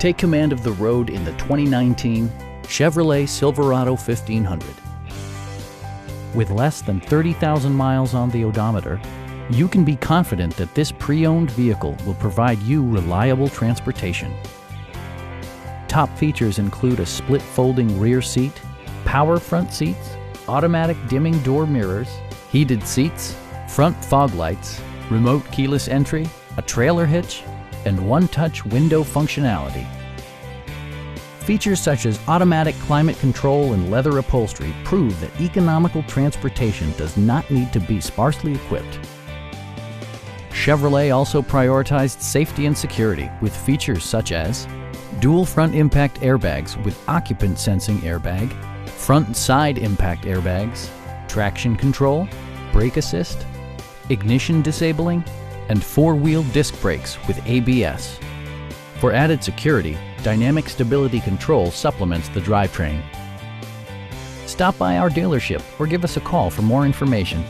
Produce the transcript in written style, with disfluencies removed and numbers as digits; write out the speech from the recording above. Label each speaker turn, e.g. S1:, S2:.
S1: Take command of the road in the 2019 Chevrolet Silverado 1500. With less than 30,000 miles on the odometer, you can be confident that this pre-owned vehicle will provide you reliable transportation. Top features include a split folding rear seat, power front seats, automatic dimming door mirrors, heated seats, front fog lights, remote keyless entry, a trailer hitch, and one-touch window functionality. Features such as automatic climate control and leather upholstery prove that economical transportation does not need to be sparsely equipped. Chevrolet also prioritized safety and security with features such as dual front impact airbags with occupant sensing airbag, front and side impact airbags, traction control, brake assist, ignition disabling, and four-wheel disc brakes with ABS. For added security, dynamic stability control supplements the drivetrain. Stop by our dealership or give us a call for more information.